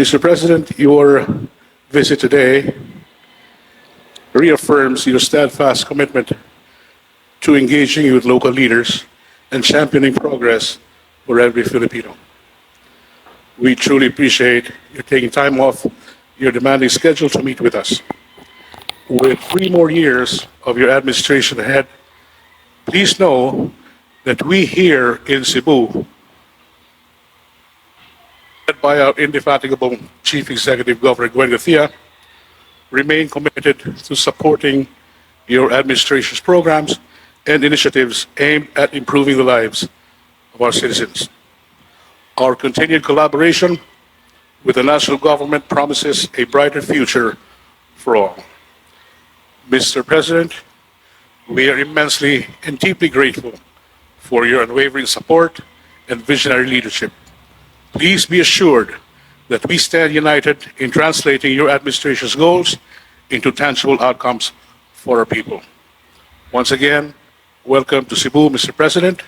Mr. President, your visit today reaffirms your steadfast commitment to engaging with local leaders and championing progress for every Filipino. We truly appreciate you taking time off your demanding schedule to meet with us. With 3 more years of your administration ahead, please know that we here in Cebu, led by our indefatigable Chief Executive Governor Gwen Garcia, remain committed to supporting your administration's programs and initiatives aimed at improving the lives of our citizens. Our continued collaboration with the national government promises a brighter future for all. Mr. President, we are immensely and deeply grateful for your unwavering support and visionary leadership. Please be assured that we stand united in translating your administration's goals into tangible outcomes for our people. Once again, welcome to Cebu, Mr. President,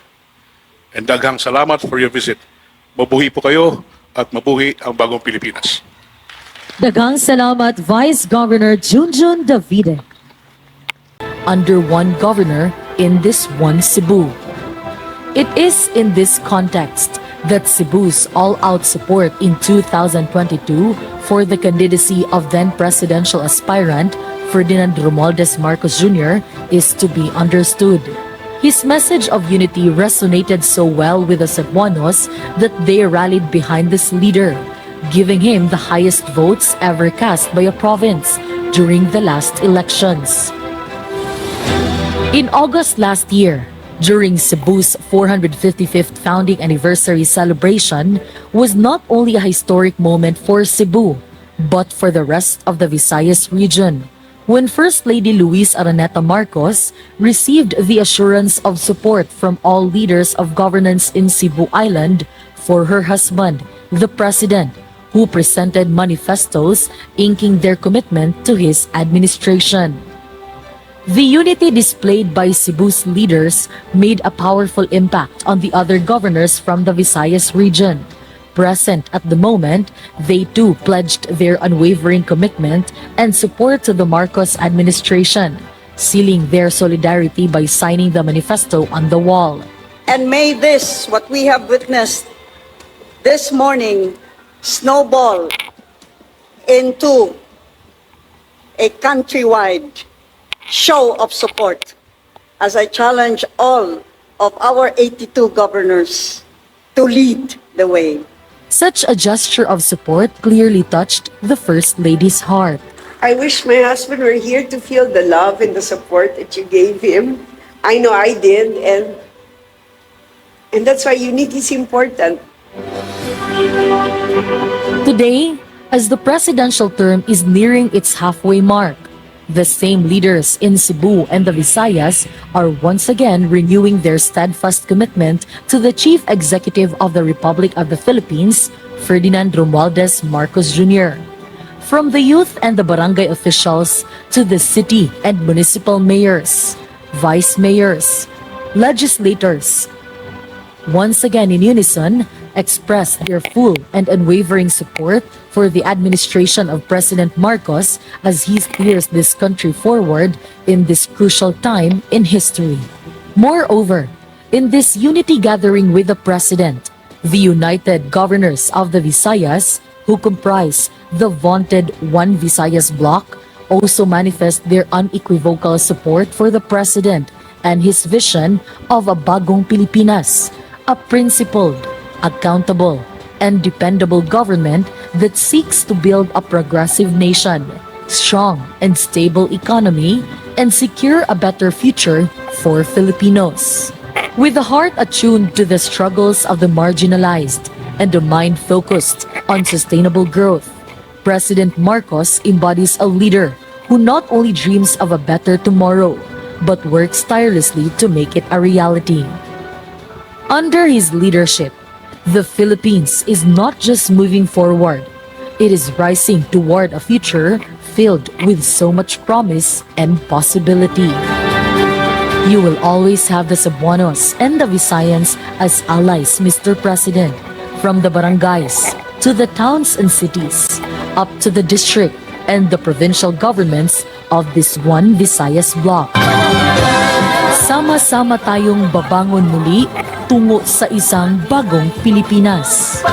and daghang salamat for your visit. Mabuhi po kayo at mabuhi ang bagong Pilipinas. Daghang salamat, Vice Governor Junjun Davide. Under one governor in this one Cebu. It is in this context that Cebu's all-out support in 2022 for the candidacy of then-presidential aspirant Ferdinand Romualdez Marcos Jr. is to be understood. His message of unity resonated so well with the Cebuanos that they rallied behind this leader, giving him the highest votes ever cast by a province during the last elections. In August last year, during Cebu's 455th founding anniversary celebration, was not only a historic moment for Cebu, but for the rest of the Visayas region, when First Lady Luis Araneta Marcos received the assurance of support from all leaders of governance in Cebu Island for her husband, the President, who presented manifestos inking their commitment to his administration. The unity displayed by Cebu's leaders made a powerful impact on the other governors from the Visayas region. Present at the moment, they too pledged their unwavering commitment and support to the Marcos administration, sealing their solidarity by signing the manifesto on the wall. And may this, what we have witnessed this morning, snowball into a countrywide show of support as I challenge all of our 82 governors to lead the way. Such a gesture of support clearly touched the First Lady's heart. I wish my husband were here to feel the love and the support that you gave him. I know I did, and that's why unity is important. Today, as the presidential term is nearing its halfway mark, the same leaders in Cebu and the Visayas are once again renewing their steadfast commitment to the Chief Executive of the Republic of the Philippines, Ferdinand Romualdez Marcos Jr. From the youth and the barangay officials to the city and municipal mayors, vice mayors, legislators, once again in unison, expressed their full and unwavering support for the administration of President Marcos as he steers this country forward in this crucial time in history. Moreover, in this unity gathering with the President, the united governors of the Visayas, who comprise the vaunted One Visayas bloc, also manifest their unequivocal support for the President and his vision of a bagong Pilipinas, a principled, accountable, and dependable government that seeks to build a progressive nation, strong and stable economy, and secure a better future for Filipinos. With the heart attuned to the struggles of the marginalized and a mind focused on sustainable growth, President Marcos embodies a leader who not only dreams of a better tomorrow, but works tirelessly to make it a reality. Under his leadership, the Philippines is not just moving forward, it is rising toward a future filled with so much promise and possibility. You will always have the Cebuanos and the Visayans as allies, Mr. President, from the barangays to the towns and cities, up to the district and the provincial governments of this one Visayas block. Sama-sama tayong babangon muli tungo sa isang bagong Pilipinas.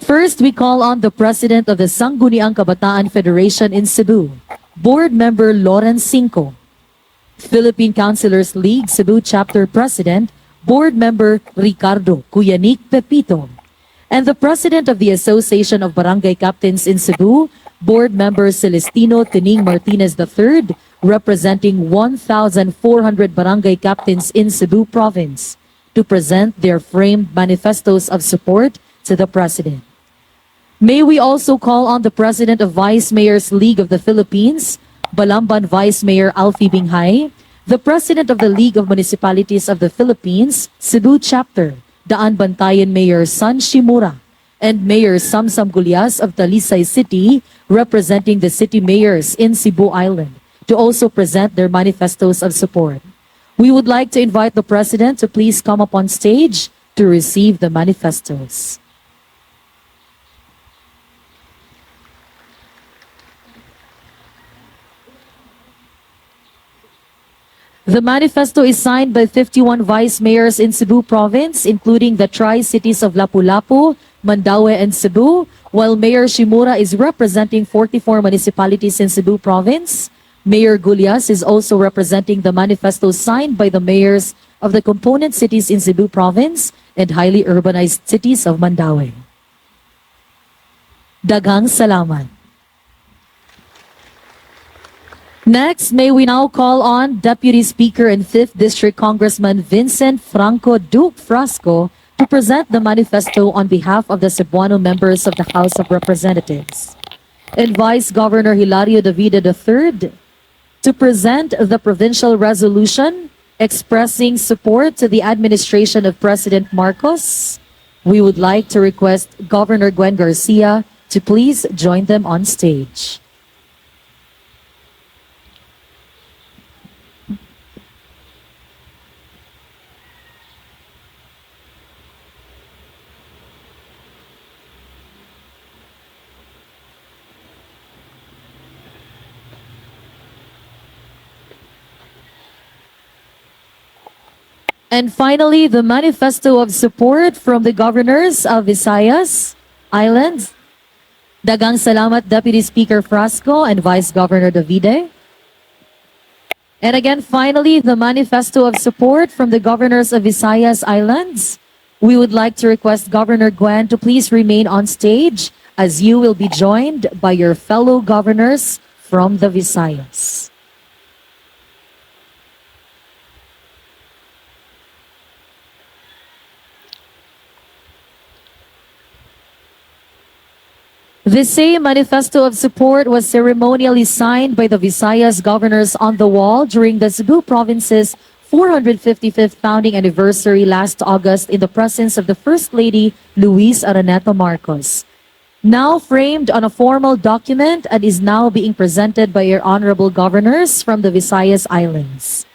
First, we call on the President of the Sangguniang Kabataan Federation in Cebu, Board Member Lawrence Cinco, Philippine Councilors League Cebu Chapter President, Board Member Ricardo Cuyanik Pepito, and the President of the Association of Barangay Captains in Cebu, Board Member Celestino Tining Martinez III, representing 1,400 barangay captains in Cebu Province, to present their framed manifestos of support to the President. May we also call on the President of Vice Mayors League of the Philippines, Balamban Vice Mayor Alfie Binghay, the President of the League of Municipalities of the Philippines, Cebu Chapter, Daan Bantayan Mayor San Shimura, and Mayor Samsam Gulyas of Talisay City, representing the city mayors in Cebu Island, to also present their manifestos of support. We would like to invite the President to please come up on stage to receive the manifestos. The manifesto is signed by 51 vice mayors in Cebu Province, including the tri-cities of Lapu-Lapu, Mandaue, and Cebu, while Mayor Shimura is representing 44 municipalities in Cebu Province. Mayor Gulyas is also representing the manifesto signed by the mayors of the component cities in Cebu Province and highly urbanized cities of Mandaue. Daghang salamat. Next, may we now call on Deputy Speaker and 5th District Congressman Vincent Franco Duke Frasco to present the manifesto on behalf of the Cebuano members of the House of Representatives, and Vice Governor Hilario Davida III to present the provincial resolution expressing support to the administration of President Marcos. We would like to request Governor Gwen Garcia to please join them on stage. And finally, the manifesto of support from the governors of Visayas Islands. Daghang salamat, Deputy Speaker Frasco and Vice Governor Davide. And again, finally, the manifesto of support from the governors of Visayas Islands. We would like to request Governor Gwen to please remain on stage as you will be joined by your fellow governors from the Visayas. This same manifesto of support was ceremonially signed by the Visayas governors on the wall during the Cebu Province's 455th founding anniversary last August in the presence of the First Lady Luis Araneta Marcos. Now framed on a formal document and is now being presented by your honorable governors from the Visayas Islands.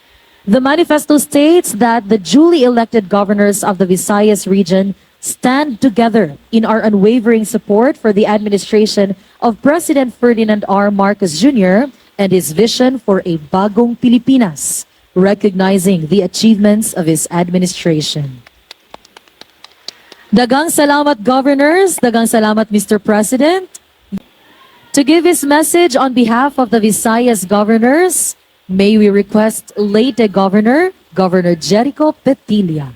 The manifesto states that the duly elected governors of the Visayas region stand together in our unwavering support for the administration of President Ferdinand R. Marcos Jr. and his vision for a bagong Pilipinas, recognizing the achievements of his administration. Daghang salamat, governors. Daghang salamat, Mr. President. To give his message on behalf of the Visayas governors, may we request Leyte Governor, Governor Jericho Petilla.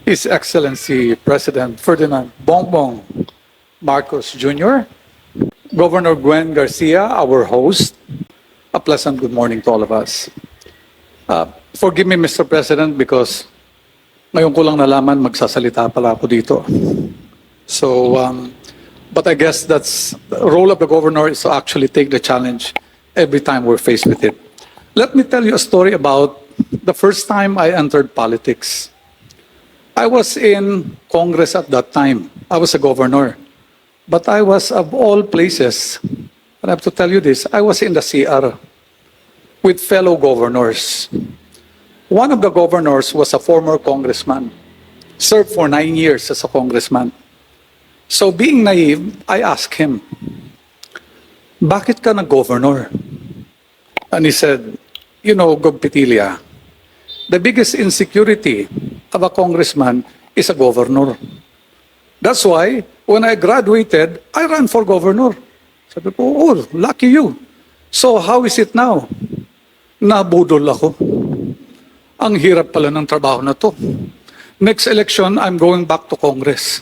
His Excellency President Ferdinand Bongbong Marcos Jr., Governor Gwen Garcia, our host, a pleasant good morning to all of us. Forgive me, Mr. President, because ngayon ko lang nalaman magsasalita pala ako dito. So, but I guess that's the role of the governor is to actually take the challenge every time we're faced with it. Let me tell you a story about the first time I entered politics. I was in Congress at that time. I was a governor. But I was, of all places, and I have to tell you this, I was in the CR with fellow governors. One of the governors was a former congressman, served for 9 years as a congressman. So being naive, I asked him, bakit ka na-governor? And he said, you know, Gov. Petilia, the biggest insecurity of a congressman is a governor. That's why, when I graduated, I ran for governor. Sabi ko, oh, lucky you. So how is it now? Nabudol ako. Ang hirap pala ng trabaho na to. Next election, I'm going back to Congress.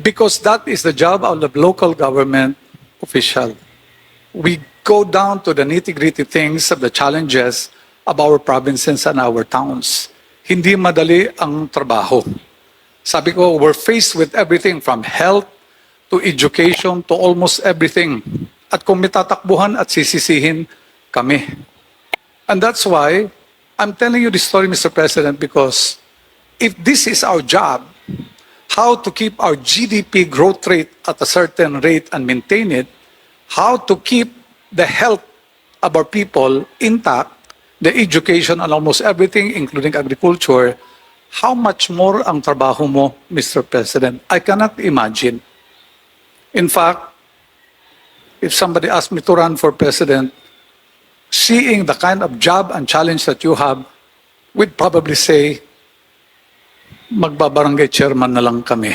Because that is the job of the local government official. We go down to the nitty-gritty things of the challenges of our provinces and our towns. Hindi madali ang trabaho. Sabi ko, we're faced with everything from health to education to almost everything. At kung may tatakbuhan at sisisihin kami. And that's why I'm telling you this story, Mr. President, because if this is our job, how to keep our GDP growth rate at a certain rate and maintain it, how to keep the health of our people intact, the education and almost everything, including agriculture, how much more ang trabaho mo, Mr. President? I cannot imagine. In fact, if somebody asked me to run for president, seeing the kind of job and challenge that you have, we'd probably say, magbabarangay chairman na lang kami.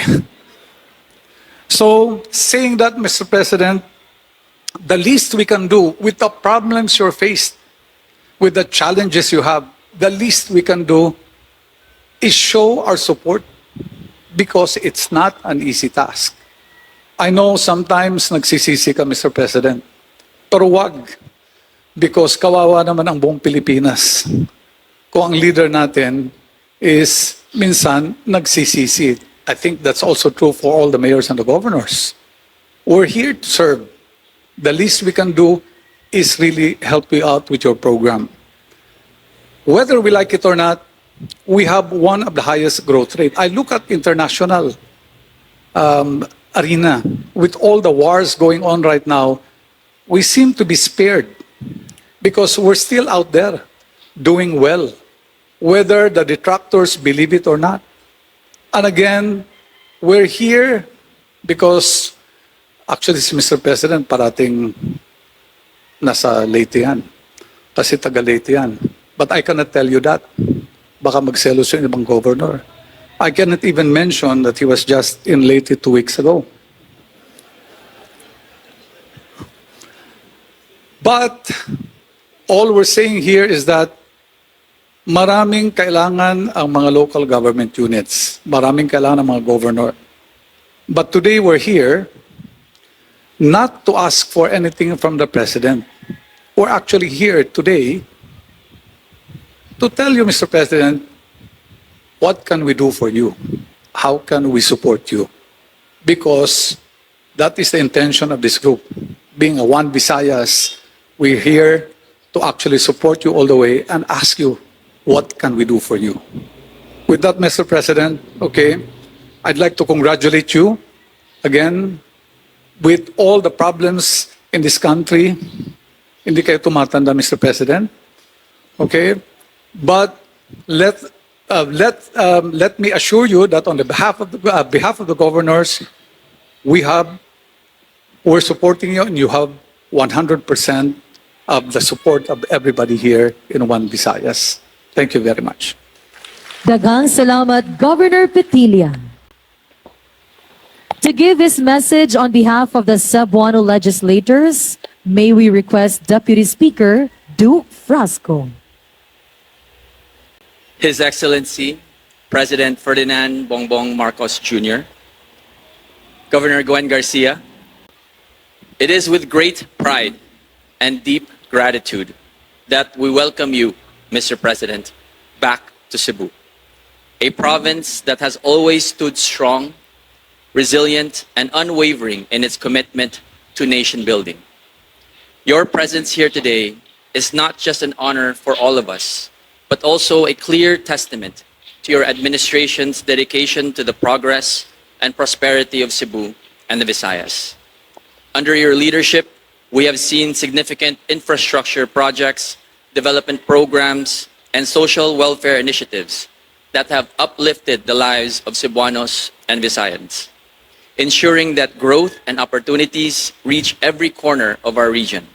So, saying that, Mr. President, the least we can do with the problems you're faced, with the challenges you have, the least we can do is show our support because it's not an easy task. I know sometimes nagsisisi ka, Mr. President, pero wag, because kawawa naman ang buong Pilipinas kung ang leader natin is minsan nagsisisi. I think that's also true for all the mayors and the governors. We're here to serve. The least we can do is really help you out with your program. Whether we like it or not, we have one of the highest growth rate. I look at international arena with all the wars going on right now. We seem to be spared because we're still out there doing well, whether the detractors believe it or not. And again, we're here because actually, si Mr. President, parating nasa Leyte yan. Kasi taga Leyte yan. But I cannot tell you that. Baka magselos yung ibang governor. I cannot even mention that he was just in Leyte 2 weeks ago. But all we're saying here is that maraming kailangan ang mga local government units. Maraming kailangan ang mga governor. But today we're here not to ask for anything from the President. We're actually here today to tell you, Mr. President, what can we do for you? How can we support you? Because that is the intention of this group. Being a One Visayas, we're here to actually support you all the way and ask you, what can we do for you? With that, Mr. President, okay, I'd like to congratulate you again with all the problems in this country. Hindi kayo tumatanda, Mr. President. Okay? But let me assure you that on the behalf of the governors, we're supporting you, and you have 100% of the support of everybody here in One Visayas. Thank you very much. Daghang salamat, Governor Petilia. To give his message on behalf of the Cebuano legislators, may we request Deputy Speaker Duke Frasco. His Excellency, President Ferdinand Bongbong Marcos Jr., Governor Gwen Garcia, it is with great pride and deep gratitude that we welcome you, Mr. President, back to Cebu, a province that has always stood strong, resilient, and unwavering in its commitment to nation building. Your presence here today is not just an honor for all of us, but also a clear testament to your administration's dedication to the progress and prosperity of Cebu and the Visayas. Under your leadership, we have seen significant infrastructure projects development programs, and social welfare initiatives that have uplifted the lives of Cebuanos and Visayans, ensuring that growth and opportunities reach every corner of our region.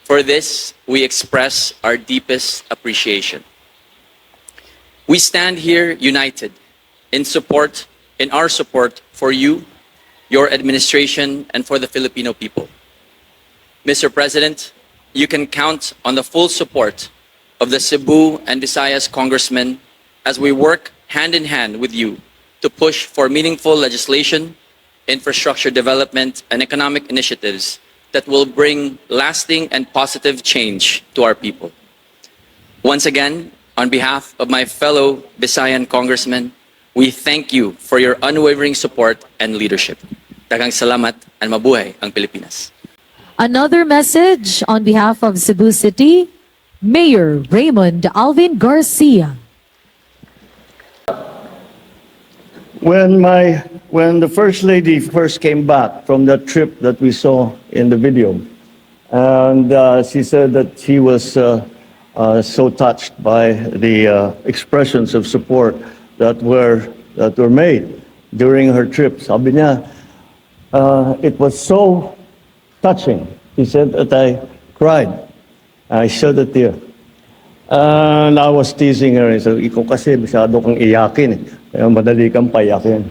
For this, we express our deepest appreciation. We stand here united in our support for you, your administration, and for the Filipino people. Mr. President, you can count on the full support of the Cebu and Visayas congressmen as we work hand in hand with you to push for meaningful legislation, infrastructure development, and economic initiatives that will bring lasting and positive change to our people. Once again, on behalf of my fellow Visayan congressmen, we thank you for your unwavering support and leadership. Daghang salamat and mabuhay ang Pilipinas. Another message on behalf of Cebu City, Mayor Raymond Alvin Garcia. When the First Lady first came back from that trip that we saw in the video, and she said that she was so touched by the expressions of support that were made during her trip. Sabi niya, it was so touching. He said that I cried. I shed a tear. And I was teasing her. I said, ikaw kasi masyado kang iyakin. Kaya madali kang payakin.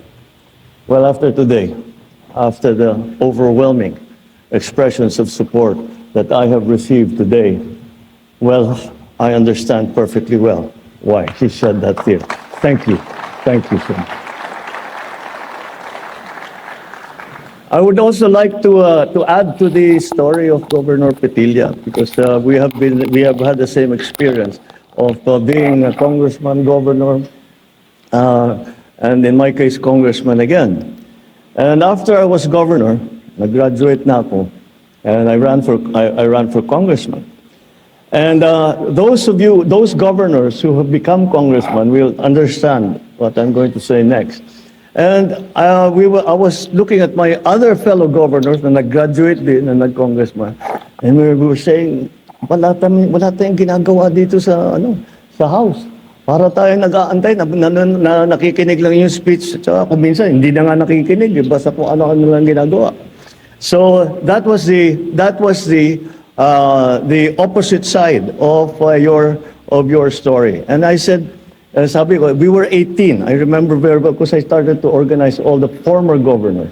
Well, after today, after the overwhelming expressions of support that I have received today, well, I understand perfectly well why she shed that tear. Thank you. Thank you, sir. I would also like to add to the story of Governor Petilla, because we have had the same experience of being a congressman, governor, and in my case, congressman again. And after I was governor, nag-graduate na ako, and I ran for congressman. And those governors who have become congressmen will understand what I'm going to say next. And I was looking at my other fellow governors na nag-graduate din na nag-congressman, and we were saying, wala tayong ginagawa dito sa house. Para tayo nag-aantay na nakikinig lang yung speech, at kung minsan hindi na nga nakikinig, basta kung ano lang ginagawa. So that was the opposite side of your story. And I said, sabi ko, we were 18. I remember very well because I started to organize all the former governors.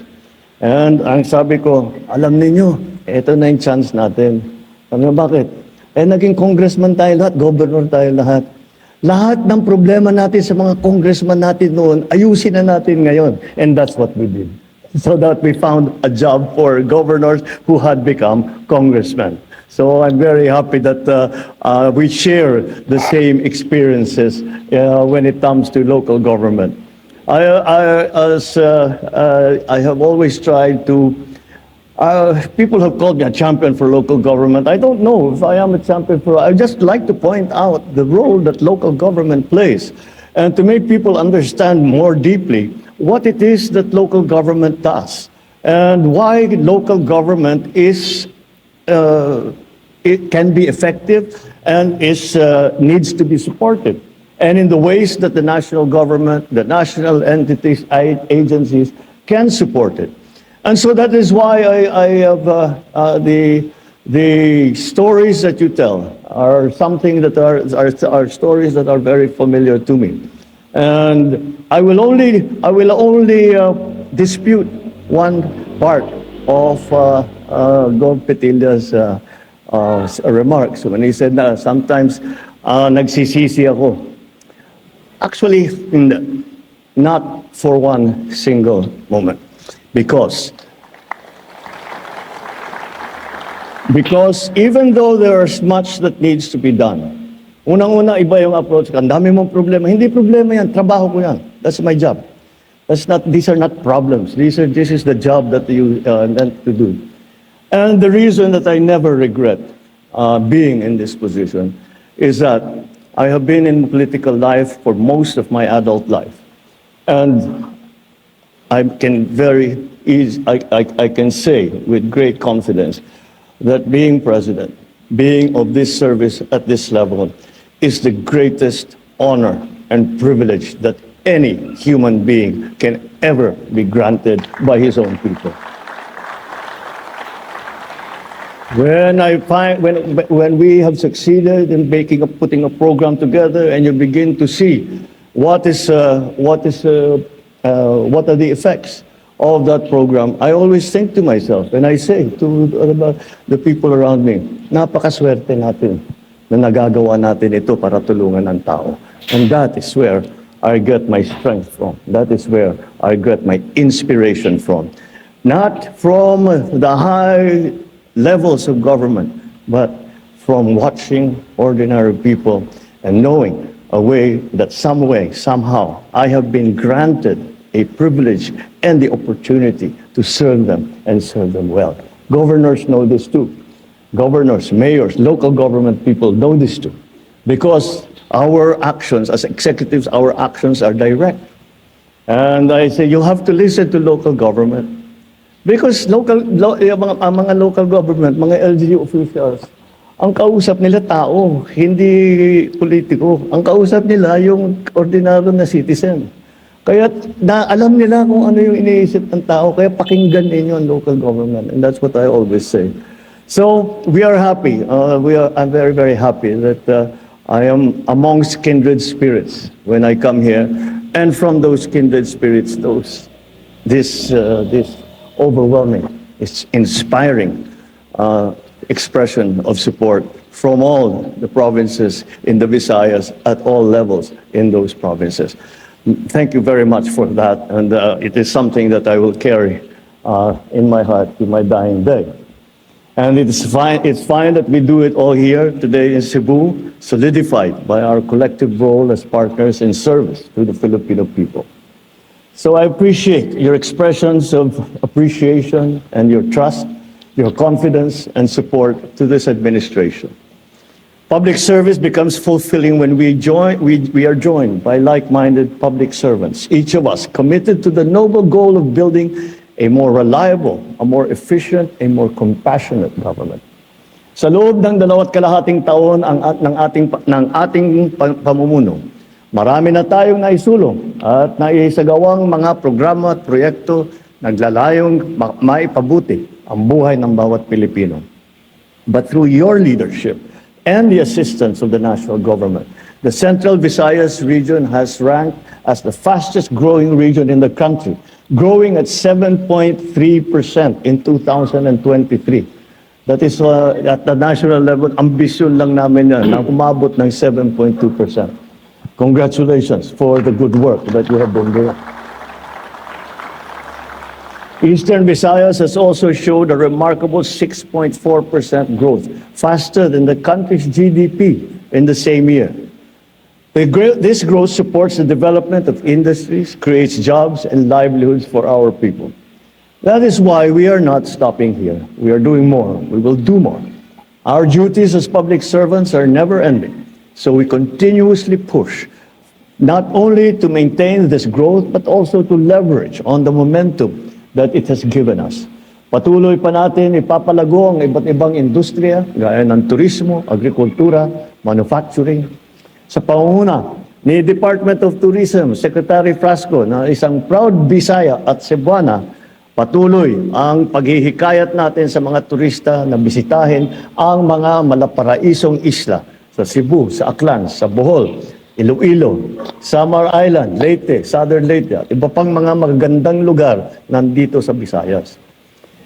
And ang sabi ko, alam niyo, ito na yung chance natin. Sabi ko, bakit? Naging congressman tayo lahat, governor tayo lahat. Lahat ng problema natin sa mga congressman natin noon, ayusin na natin ngayon. And that's what we did. So that we found a job for governors who had become congressmen. So I'm very happy that we share the same experiences when it comes to local government. I have always tried to, people have called me a champion for local government. I don't know if I am a champion I just like to point out the role that local government plays and to make people understand more deeply what it is that local government does and why local government is it can be effective and needs to be supported. And in the ways that the national government, the national entities, agencies can support it. And so that is why I have the stories that you tell are something that are stories that are very familiar to me. And I will only dispute one part of Gov. Petilla's remarks when he said na sometimes nagsisisi ako. Actually, not for one single moment. Because even though there's much that needs to be done, unang-una iba yung approach. Ang dami mong problema. Hindi problema yan. Trabaho ko yan. That's my job. These are not problems. This is the job that you meant to do. And the reason that I never regret being in this position is that I have been in political life for most of my adult life. And I can I can say with great confidence that being president being of this service at this level is the greatest honor and privilege that any human being can ever be granted by his own people. When we have succeeded in putting a program together, and you begin to see what are the effects of that program, I always think to myself, and I say to the people around me, napakaswerte natin na nagagawa natin ito para tulungan ang tao. And that is where I get my strength from. That is where I get my inspiration from. Not from the high levels of government, but from watching ordinary people and knowing a way that some way, somehow, I have been granted a privilege and the opportunity to serve them and serve them well. Governors know this too. Governors, mayors, local government people know this too. Because our actions, as executives, our actions are direct. And I say, you have to listen to local government. Because mga local government, mga LGU officials, ang kausap nila tao, hindi politiko. Ang kausap nila yung ordinaryo na citizen. Kaya alam nila kung ano yung iniisip ng tao, kaya pakinggan ninyo ang local government. And that's what I always say. So we are happy. I'm very, very happy that I am amongst kindred spirits when I come here. And from those kindred spirits, this overwhelming, it's inspiring expression of support from all the provinces in the Visayas at all levels in those provinces. Thank you very much for that, and it is something that I will carry in my heart to my dying day. And it's fine that we do it all here today in Cebu, solidified by our collective role as partners in service to the Filipino people. So I appreciate your expressions of appreciation and your trust, your confidence and support to this administration. Public service becomes fulfilling when we are joined by like-minded public servants, each of us committed to the noble goal of building a more reliable, a more efficient, a more compassionate government. Sa loob ng 2.5 taon ng ating pamumuno, marami na tayong naisulong at naisagawang mga programa at proyekto naglalayong maipabuti ang buhay ng bawat Pilipino. But through your leadership and the assistance of the national government, the Central Visayas region has ranked as the fastest growing region in the country, growing at 7.3% in 2023. That is at the national level, ambisyon lang namin yan na umabot ng 7.2%. Congratulations for the good work that you have been doing. Eastern Visayas has also showed a remarkable 6.4% growth, faster than the country's GDP in the same year. This growth supports the development of industries, creates jobs and livelihoods for our people. That is why we are not stopping here. We are doing more. We will do more. Our duties as public servants are never ending. So we continuously push, not only to maintain this growth, but also to leverage on the momentum that it has given us. Patuloy pa natin ipapalago ang iba't ibang industriya, gaya ng turismo, agrikultura, manufacturing. Sa pangunguna ni Department of Tourism, Secretary Frasco, na isang proud Bisaya at Cebuana, patuloy ang paghihikayat natin sa mga turista na bisitahin ang mga malaparaisong isla sa Cebu, sa Aklan, sa Bohol, Iloilo, Samar Island, Leyte, Southern Leyte, at iba pang mga magagandang lugar nandito sa Visayas.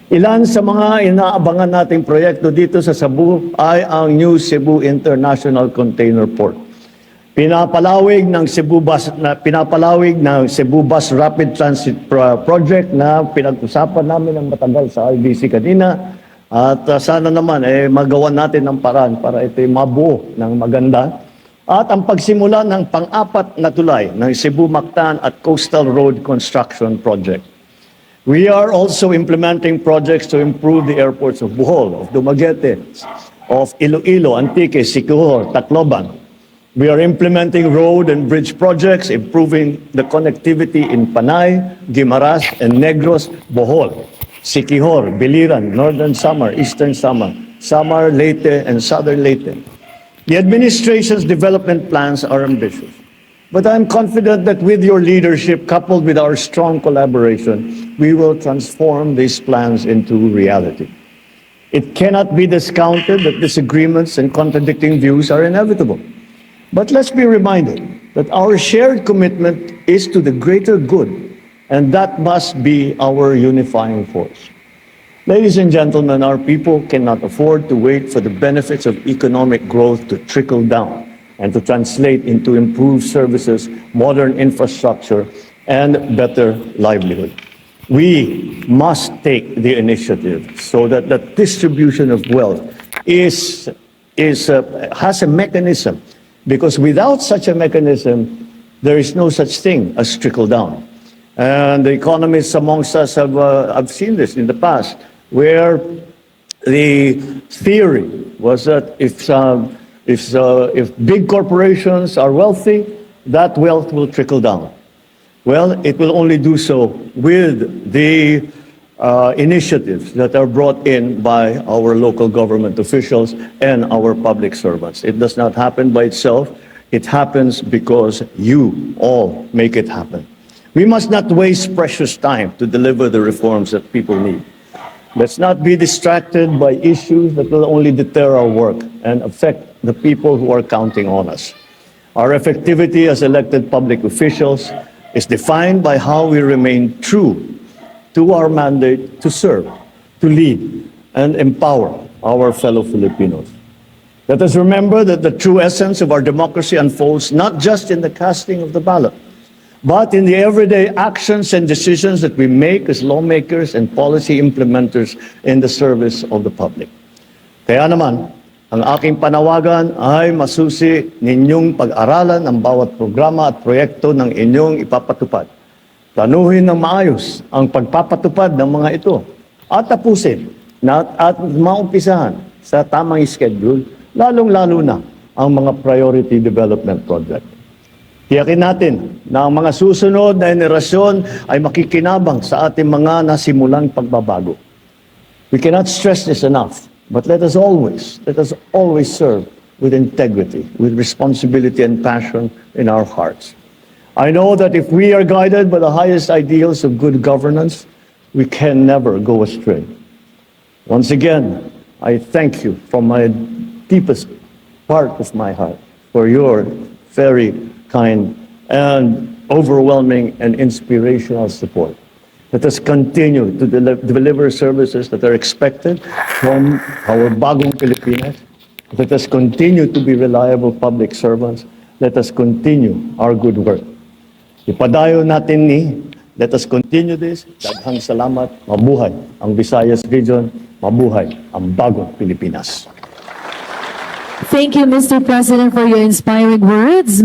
Ilan sa mga inaabangan nating proyekto dito sa Cebu ay ang New Cebu International Container Port. Pinapalawig ng Cebu Bus Rapid Transit Project na pinag-usapan namin ng matagal sa RDC kanina, at sana naman magawa natin ng paraan para ito mabuo ng maganda. At ang pagsimula ng pang-apat na tulay ng Cebu-Mactan at Coastal Road Construction Project. We are also implementing projects to improve the airports of Bohol, of Dumaguete, of Iloilo, Antique, Siquijor, Tacloban. We are implementing road and bridge projects, improving the connectivity in Panay, Guimaras, and Negros, Bohol, Siquijor, Biliran, Northern Samar, Eastern Samar, Samar, Leyte, and Southern Leyte. The administration's development plans are ambitious, but I'm confident that with your leadership, coupled with our strong collaboration, we will transform these plans into reality. It cannot be discounted that disagreements and contradicting views are inevitable. But let's be reminded that our shared commitment is to the greater good, and that must be our unifying force. Ladies and gentlemen, our people cannot afford to wait for the benefits of economic growth to trickle down and to translate into improved services, modern infrastructure, and better livelihood. We must take the initiative so that the distribution of wealth has a mechanism, because without such a mechanism, there is no such thing as trickle down. And the economists amongst us have seen this in the past, where the theory was that if big corporations are wealthy, that wealth will trickle down. Well, it will only do so with the initiatives that are brought in by our local government officials and our public servants. It does not happen by itself. It happens because you all make it happen. We must not waste precious time to deliver the reforms that people need. Let's not be distracted by issues that will only deter our work and affect the people who are counting on us. Our effectivity as elected public officials is defined by how we remain true to our mandate to serve, to lead, and empower our fellow Filipinos. Let us remember that the true essence of our democracy unfolds not just in the casting of the ballot, but in the everyday actions and decisions that we make as lawmakers and policy implementers in the service of the public. Kaya naman, ang aking panawagan ay masusi ninyong pag-aralan ang bawat programa at proyekto ng inyong ipapatupad. Planuhin ng maayos ang pagpapatupad ng mga ito at tapusin at maumpisahan sa tamang schedule, lalong-lalo na ang mga priority development project. Tiyakin natin na ang mga susunod na henerasyon ay makikinabang sa ating mga nasimulang pagbabago. We cannot stress this enough, but let us always serve with integrity, with responsibility and passion in our hearts. I know that if we are guided by the highest ideals of good governance, we can never go astray. Once again, I thank you from my deepest part of my heart for your very kind and overwhelming and inspirational support. Let us continue to deliver services that are expected from our bagong Pilipinas. Let us continue to be reliable public servants. Let us continue our good work. Ipadayo natin let us continue this. Daghang salamat. Mabuhay ang Visayas region. Mabuhay ang bagong Pilipinas. Thank you, Mr. President, for your inspiring words.